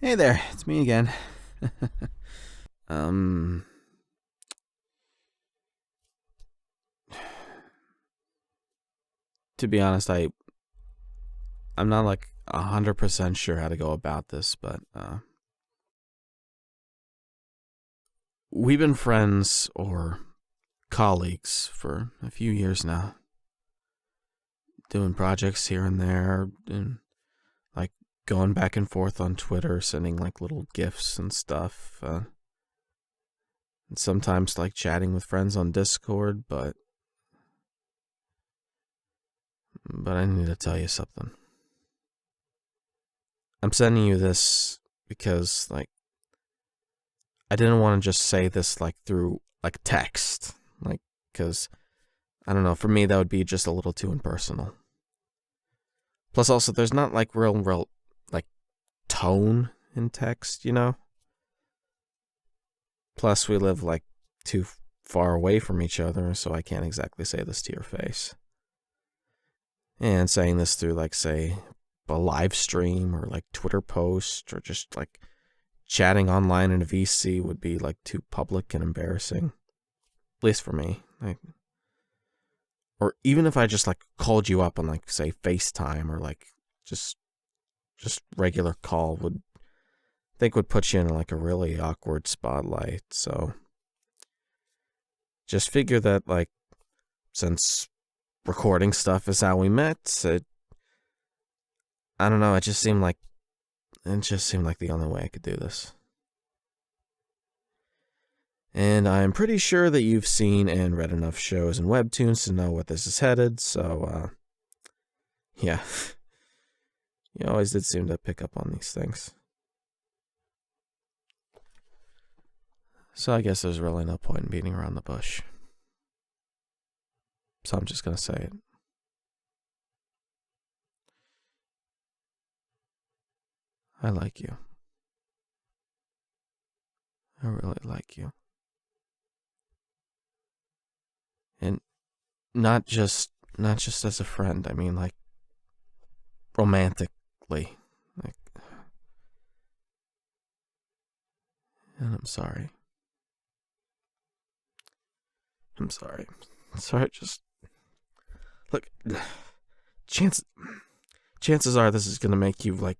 Hey there, it's me again. um, to be honest, I'm not like 100% sure how to go about this, but we've been friends or colleagues for a few years now, doing projects here and there, and like going back and forth on Twitter, sending like little gifs and stuff, and sometimes like chatting with friends on Discord, but I need to tell you something. I'm sending you this because, like, I didn't want to just say this, like, through, like, text. Like, because, I don't know, for me, that would be just a little too impersonal. Plus, also, there's not, like, real, like, tone in text, you know? Plus, we live, like, too far away from each other, so I can't exactly say this to your face. And saying this through, like, say, a live stream or, like, Twitter post or just, like, chatting online in a VC would be, like, too public and embarrassing. At least for me. Like, or even if I just, like, called you up on, like, say, FaceTime or, like, just regular call would put you in, like, a really awkward spotlight. So just figure that, like, since recording stuff is how we met, I don't know, it just seemed like the only way I could do this. And I'm pretty sure that you've seen and read enough shows and webtoons to know what this is headed, so, yeah. You always did seem to pick up on these things. So I guess there's really no point in beating around the bush. So I'm just gonna say it. I like you. I really like you. And not just as a friend, I mean, like, romantically. Like, and I'm sorry. Sorry, just look, chances are this is gonna make you, like,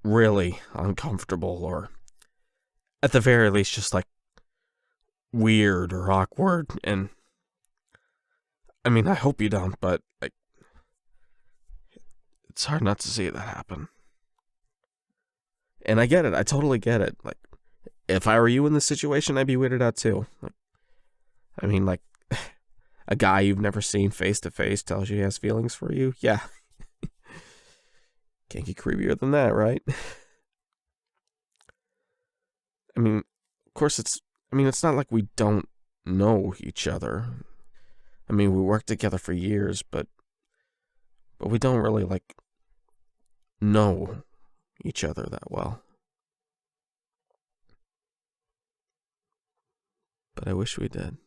really uncomfortable, or at the very least just, like, weird or awkward. And I mean, I hope you don't, but, like, it's hard not to see that happen. And I get it, I totally get it. Like, if I were you in this situation, I'd be weirded out too. Like, I mean, like, a guy you've never seen face to face tells you he has feelings for you. Yeah. Can't get creepier than that, right? I mean, of course it's not like we don't know each other. I mean, we worked together for years, but we don't really, like, know each other that well. But I wish we did.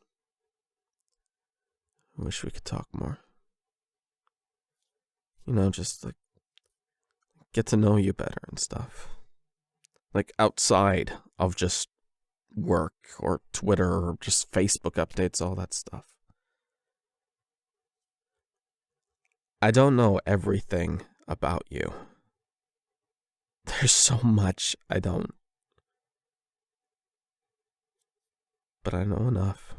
I wish we could talk more. You know, just, like, get to know you better and stuff. Like, outside of just work or Twitter or just Facebook updates, all that stuff. I don't know everything about you. There's so much I don't. But I know enough.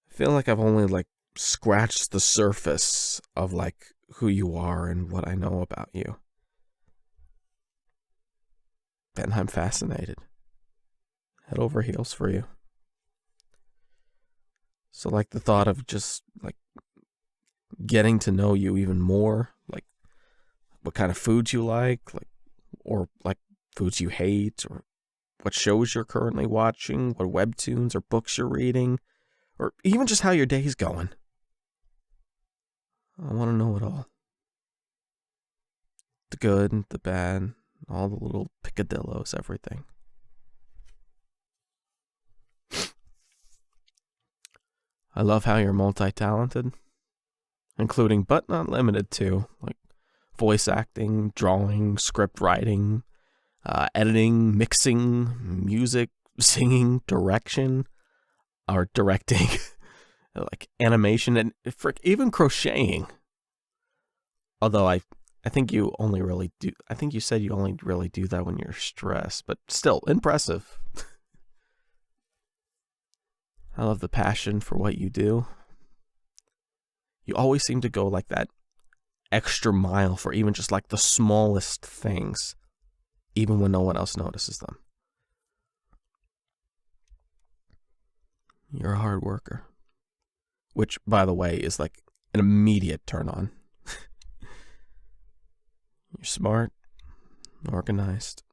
I feel like I've only, like, scratched the surface of, like, who you are and what I know about you. And I'm fascinated. Head over heels for you. So, like, the thought of just, like, getting to know you even more, like, what kind of foods you like, or, like, foods you hate, or what shows you're currently watching, what webtoons or books you're reading, or even just how your day's going. I want to know it all. The good, the bad, all the little picadillos, everything. I love how you're multi-talented, including but not limited to, like, voice acting, drawing, script writing, editing, mixing, music, singing, direction, or directing, like animation, and even crocheting. Although I think you only really do. I think you said you only really do that when you're stressed, but still impressive. I love the passion for what you do. You always seem to go like that extra mile for even just like the smallest things, even when no one else notices them. You're a hard worker. Which, by the way, is like an immediate turn on. You're smart, organized.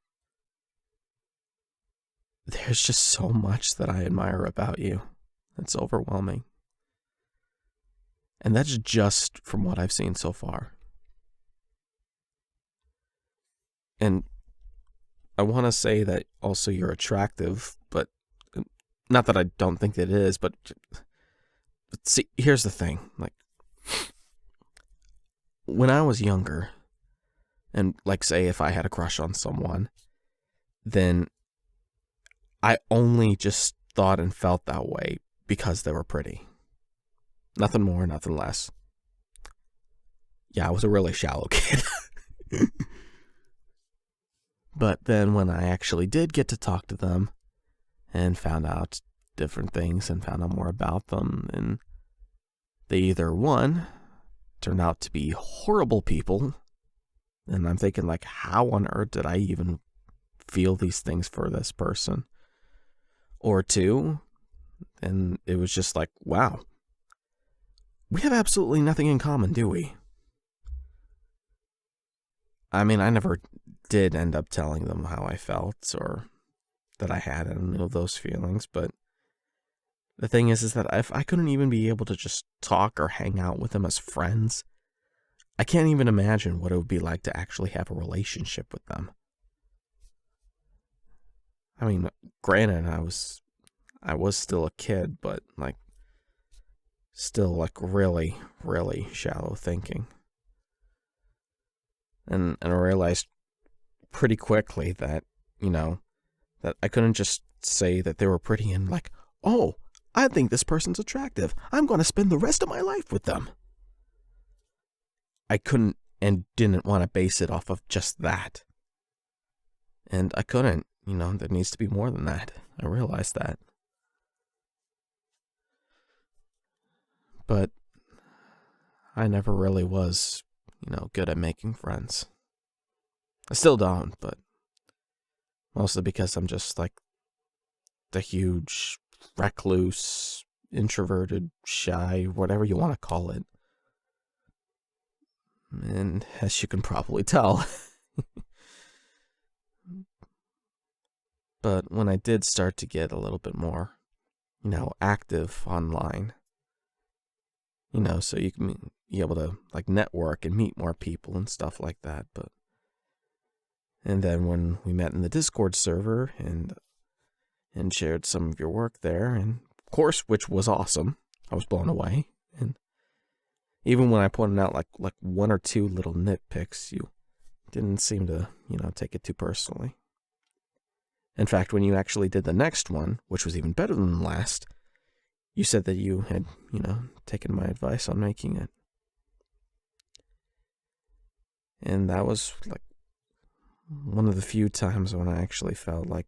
There's just so much that I admire about you. It's overwhelming. And that's just from what I've seen so far. And I want to say that also you're attractive, but not that I don't think that it is, but see, here's the thing. Like, when I was younger, and like say if I had a crush on someone, then I only just thought and felt that way because they were pretty. Nothing more, nothing less. Yeah, I was a really shallow kid. But then when I actually did get to talk to them and found out different things and found out more about them, and they either, one, turned out to be horrible people, and I'm thinking like, how on earth did I even feel these things for this person? Or two, and it was just like, wow, we have absolutely nothing in common, do we? I mean, I never did end up telling them how I felt or that I had any of those feelings, but the thing is that if I couldn't even be able to just talk or hang out with them as friends, I can't even imagine what it would be like to actually have a relationship with them. I mean, granted, I was still a kid, but like, still like really, really shallow thinking. And I realized pretty quickly that, that I couldn't just say that they were pretty and like, oh, I think this person's attractive. I'm going to spend the rest of my life with them. I couldn't and didn't want to base it off of just that. And I couldn't, there needs to be more than that. I realized that. But I never really was, good at making friends. I still don't, but mostly because I'm just like the huge, recluse, introverted, shy, whatever you want to call it. And as you can probably tell. But when I did start to get a little bit more, active online, so you can be able to like network and meet more people and stuff like that. And then when we met in the Discord server and shared some of your work there, and of course, which was awesome, I was blown away. And even when I pointed out like one or two little nitpicks, you didn't seem to, take it too personally. In fact, when you actually did the next one, which was even better than the last, you said that you had, taken my advice on making it. And that was like one of the few times when I actually felt like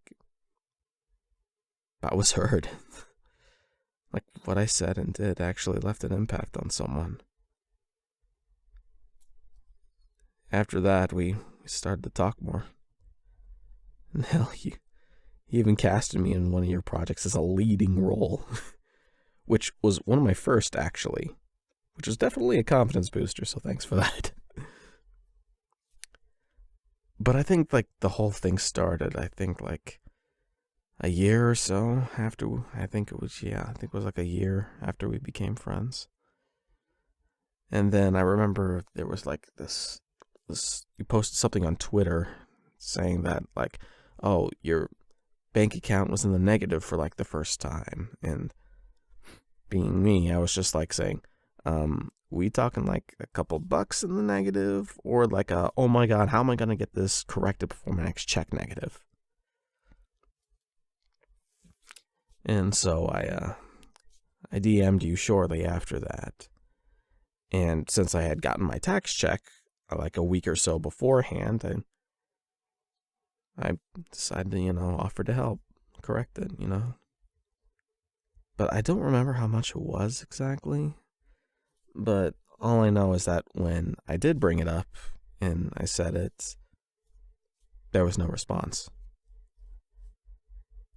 I was heard. Like what I said and did actually left an impact on someone. After that, we started to talk more. And hell, you even casted me in one of your projects as a leading role. Which was one of my first, actually. Which was definitely a confidence booster, so thanks for that. But I think, like, the whole thing started, like, a year or so after, I think it was like a year after we became friends. And then I remember there was, like, this, you posted something on Twitter saying that, like, oh, your bank account was in the negative for, like, the first time, and being me, I was just like saying, We talking like a couple bucks in the negative, or like a, oh my god, how am I gonna get this corrected before my next check negative? And so I DM'd you shortly after that. And since I had gotten my tax check like a week or so beforehand, I decided to, offer to help correct it, But I don't remember how much it was exactly. But all I know is that when I did bring it up and I said it, there was no response.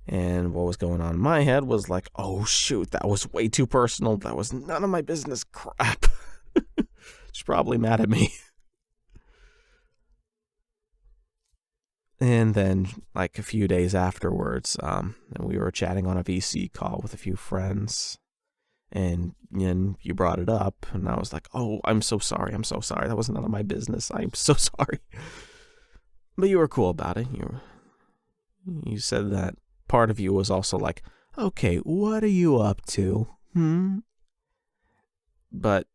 And what was going on in my head was like, oh shoot, that was way too personal. That was none of my business, crap. She's probably mad at me. And then, like a few days afterwards, we were chatting on a VC call with a few friends. And you brought it up, and I was like, oh, I'm so sorry. That was none of my business. I'm so sorry. But you were cool about it. You said that part of you was also like, okay, what are you up to? But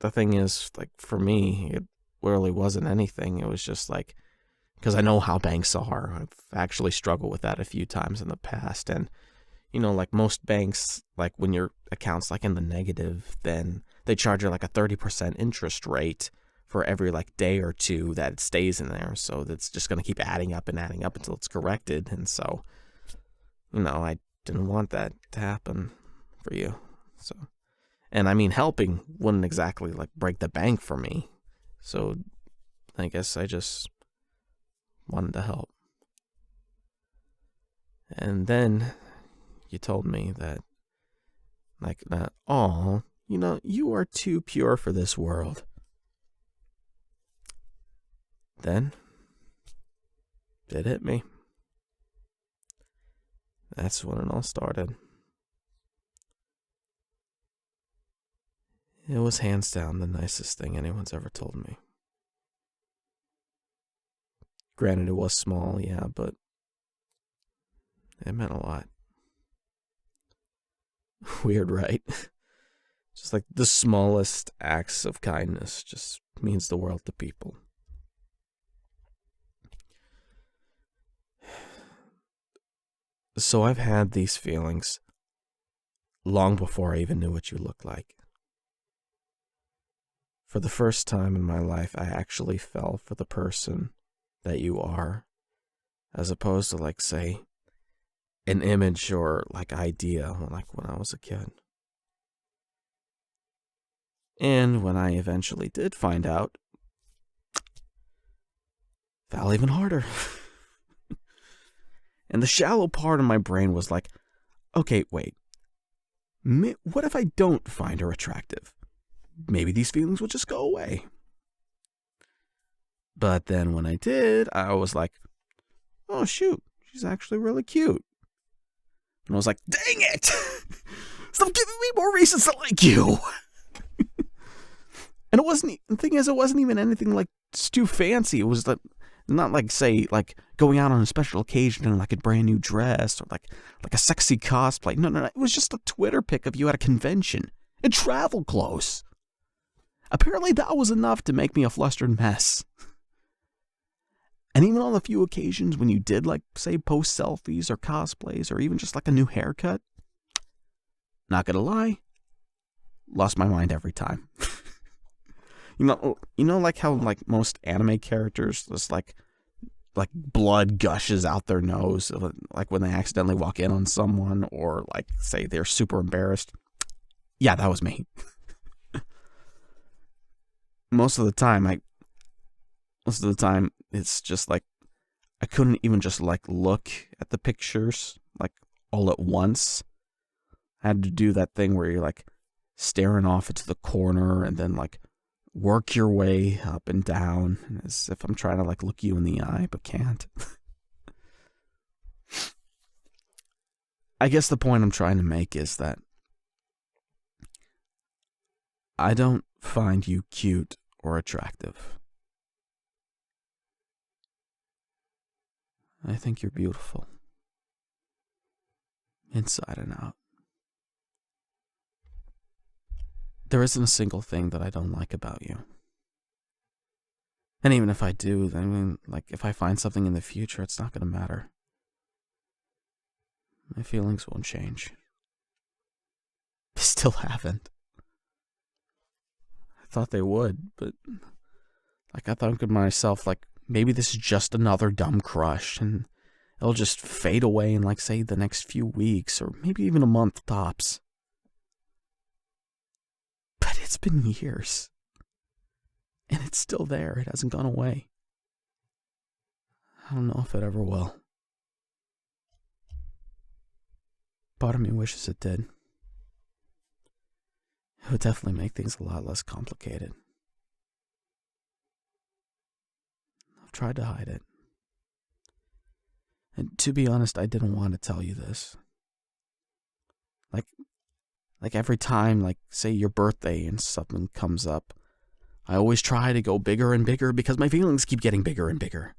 the thing is, like, for me, it really wasn't anything. It was just like, because I know how banks are. I've actually struggled with that a few times in the past. And, like most banks, like when your account's like in the negative, then they charge you like a 30% interest rate for every like day or two that it stays in there. So that's just going to keep adding up until it's corrected. And so, I didn't want that to happen for you. So, and I mean, helping wouldn't exactly like break the bank for me. So I guess I just wanted to help. And then you told me that, aw, you are too pure for this world. Then it hit me. That's when it all started. It was hands down the nicest thing anyone's ever told me. Granted, it was small, yeah, but it meant a lot. Weird, right? Just like the smallest acts of kindness just means the world to people. So I've had these feelings long before I even knew what you looked like. For the first time in my life, I actually fell for the person that you are, as opposed to, like, say, an image or, like, idea, like when I was a kid. And when I eventually did find out, fell even harder. And the shallow part of my brain was like, okay, wait. What if I don't find her attractive? Maybe these feelings will just go away. But then when I did, I was like, oh shoot, she's actually really cute. And I was like, dang it! Stop giving me more reasons to like you! And the thing is, it wasn't even anything like too fancy. It was like, not like, say, like going out on a special occasion in like a brand new dress or like a sexy cosplay. No. It was just a Twitter pic of you at a convention in travel clothes. Apparently that was enough to make me a flustered mess. And even on the few occasions when you did, like, say, post selfies or cosplays or even just like a new haircut, not gonna lie, lost my mind every time. Like how like most anime characters just like blood gushes out their nose, like when they accidentally walk in on someone, or like say they're super embarrassed. Yeah, that was me. Most of the time, it's just like I couldn't even just like look at the pictures like all at once. I had to do that thing where you're like staring off into the corner and then like work your way up and down as if I'm trying to like look you in the eye but can't. I guess the point I'm trying to make is that I don't find you cute or attractive. I think you're beautiful. Inside and out. there isn't a single thing that I don't like about you. And even if I do, then, I mean, like, if I find something in the future, it's not gonna matter. My feelings won't change. They still haven't. I thought they would, but, like, I thought to myself, like, maybe this is just another dumb crush, and it'll just fade away in, like, say, the next few weeks, or maybe even a month tops. But it's been years. And it's still there. It hasn't gone away. I don't know if it ever will. Part of me wishes it did. It would definitely make things a lot less complicated. I've tried to hide it. And to be honest, I didn't want to tell you this. Like every time, like, say your birthday and something comes up, I always try to go bigger and bigger because my feelings keep getting bigger and bigger.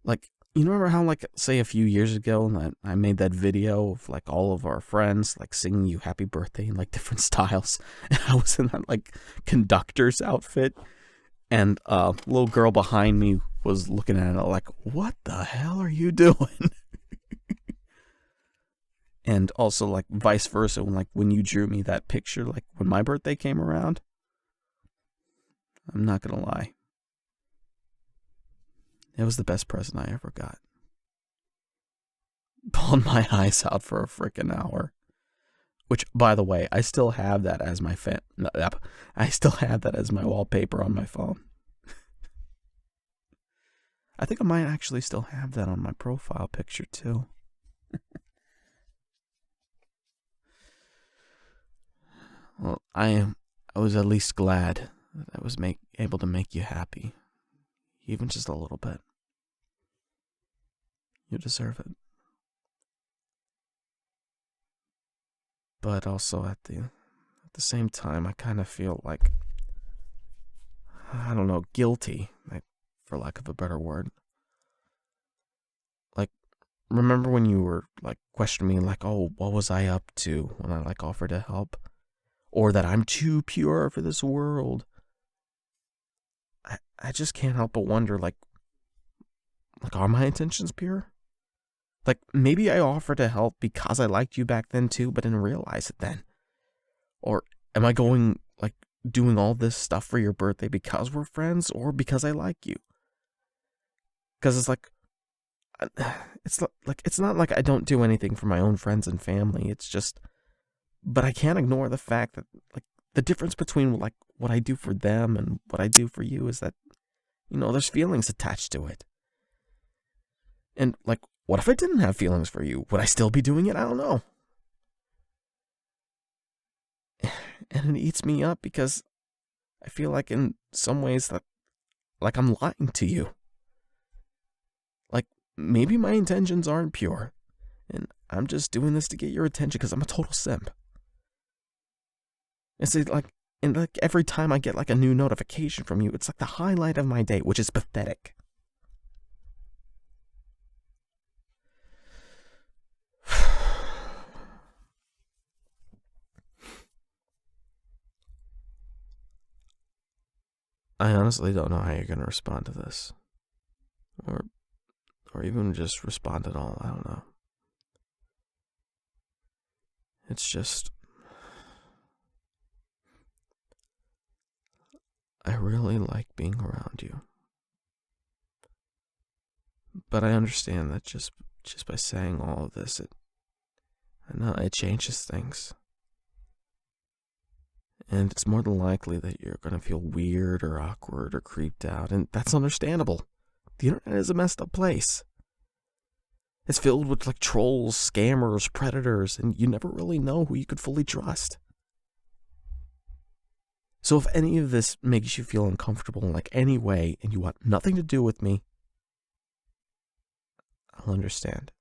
Like, you remember how, like, say a few years ago that I made that video of, like, all of our friends, like, singing you happy birthday in, like, different styles. And I was in that, like, conductor's outfit. And a little girl behind me was looking at it like, what the hell are you doing? And also, like, vice versa, when you drew me that picture, like, when my birthday came around, I'm not gonna lie, it was the best present I ever got. Bawled my eyes out for a frickin' hour. Which, by the way, I still have that as my I still have that as my wallpaper on my phone. I think I might actually still have that on my profile picture too. Well, I was at least glad that I was able to make you happy, even just a little bit. You deserve it. But also at the same time, I kind of feel like, I don't know, guilty, like, for lack of a better word. Like, remember when you were, like, questioning me, like, oh, what was I up to when I, like, offered to help? Or that I'm too pure for this world. I just can't help but wonder, like, are my intentions pure? Like, maybe I offered to help because I liked you back then too, but didn't realize it then. Or am I going, like, doing all this stuff for your birthday because we're friends or because I like you? Because it's like, it's not like I don't do anything for my own friends and family. It's just, but I can't ignore the fact that, like, the difference between, like, what I do for them and what I do for you is that, you know, there's feelings attached to it. And, like, what if I didn't have feelings for you? Would I still be doing it? I don't know. And it eats me up because I feel like in some ways that, like, I'm lying to you. Like, maybe my intentions aren't pure. And I'm just doing this to get your attention because I'm a total simp. It's like, and like every time I get, like, a new notification from you, it's like the highlight of my day, which is pathetic. I honestly don't know how you're going to respond to this. Or even just respond at all. I don't know. It's just, I really like being around you. But I understand that just by saying all of this, I know it changes things. And it's more than likely that you're going to feel weird or awkward or creeped out, and that's understandable. The internet is a messed up place. It's filled with, like, trolls, scammers, predators, and you never really know who you could fully trust. So if any of this makes you feel uncomfortable in, like, any way, and you want nothing to do with me, I'll understand.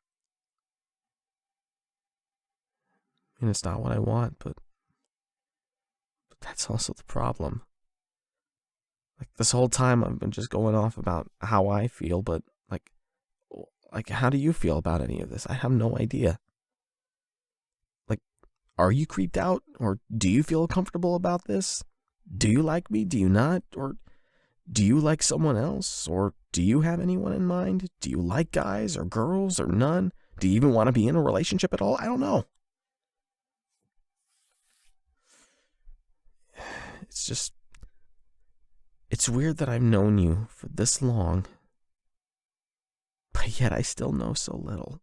And it's not what I want, but that's also the problem. Like, this whole time I've been just going off about how I feel, but, like, how do you feel about any of this? I have no idea. Like, Are you creeped out? Or do you feel comfortable about this? Do you like me? Do you not? Or do you like someone else? Or do you have anyone in mind? Do you like guys or girls or none? Do you even want to be in a relationship at all? I don't know. It's weird that I've known you for this long, but yet I still know so little.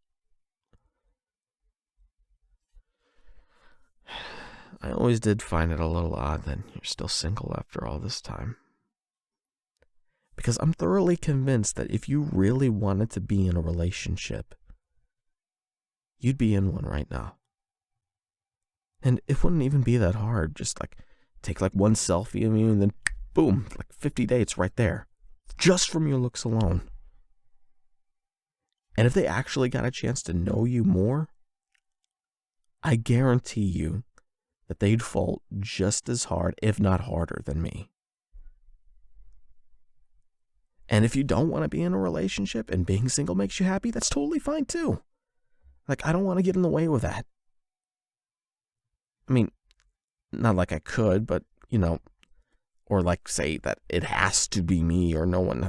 I always did find it a little odd that you're still single after all this time. Because I'm thoroughly convinced that if you really wanted to be in a relationship, you'd be in one right now. And it wouldn't even be that hard. Just take one selfie of you and then boom, 50 dates right there. Just from your looks alone. And if they actually got a chance to know you more, I guarantee you that they'd fall just as hard, if not harder, than me. And if you don't want to be in a relationship and being single makes you happy, that's totally fine too. I don't want to get in the way with that. I mean, not like I could, but, or say that it has to be me or no one.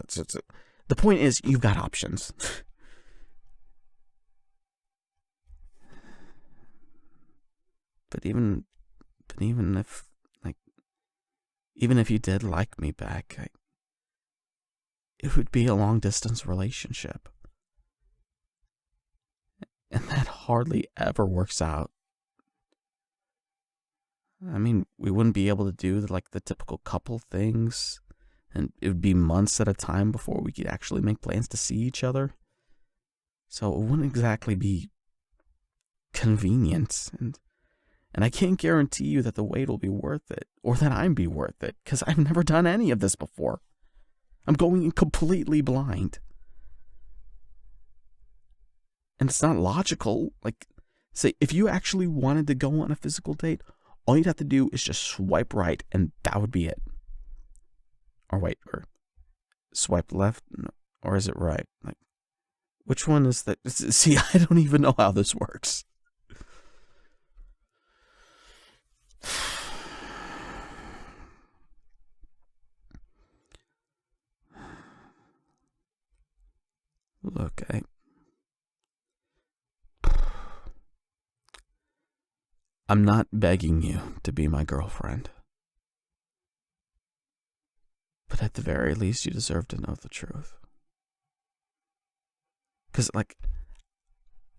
The point is, you've got options. But even if you did like me back, it would be a long distance relationship. And that hardly ever works out. I mean, we wouldn't be able to do the typical couple things, and it would be months at a time before we could actually make plans to see each other. So it wouldn't exactly be convenient, and I can't guarantee you that the wait will be worth it, or that I'm be worth it, because I've never done any of this before. I'm going in completely blind. And it's not logical. Say, if you actually wanted to go on a physical date, all you'd have to do is just swipe right, and that would be it. Or swipe left, or is it right? Which one is that? See, I don't even know how this works. Look, I'm not begging you to be my girlfriend. But at the very least, you deserve to know the truth. Because,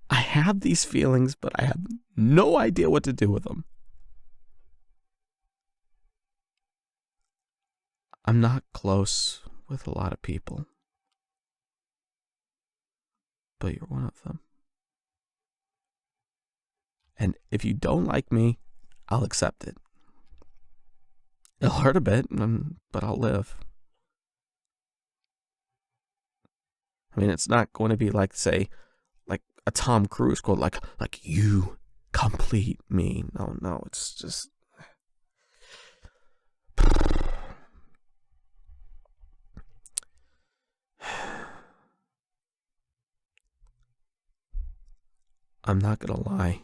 I have these feelings, but I have no idea what to do with them. I'm not close with a lot of people. But you're one of them. And if you don't like me, I'll accept it. It'll hurt a bit, but I'll live. I mean, it's not going to be say, a Tom Cruise quote, like you complete me. No, it's just... I'm not gonna lie.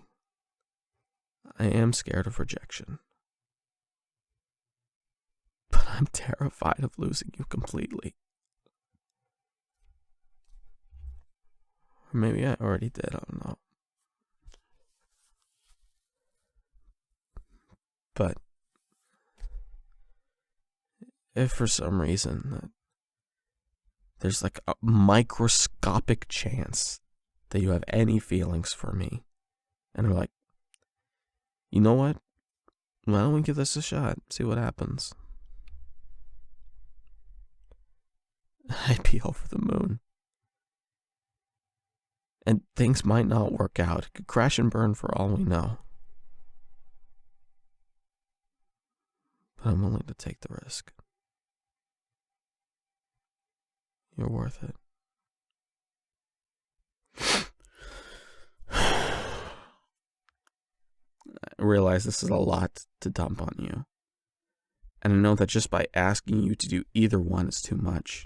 I am scared of rejection. But I'm terrified of losing you completely. Or maybe I already did, I don't know. But if for some reason there's a microscopic chance that you have any feelings for me, and are you know what? Why don't we give this a shot? See what happens. I'd be over the moon. And things might not work out. It could crash and burn for all we know. But I'm willing to take the risk. You're worth it. I realize this is a lot to dump on you. And I know that just by asking you to do either one is too much.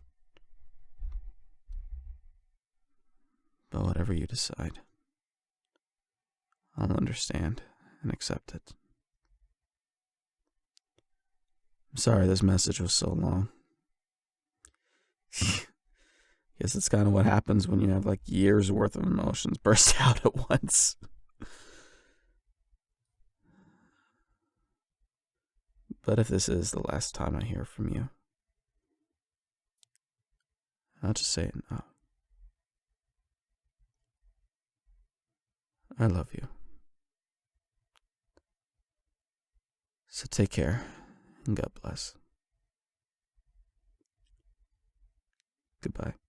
But whatever you decide, I'll understand. and accept it. I'm sorry this message was so long. Guess it's kind of what happens when you have like years worth of emotions burst out at once. But if this is the last time I hear from you, I'll just say it now. I love you. So take care, and God bless. Goodbye.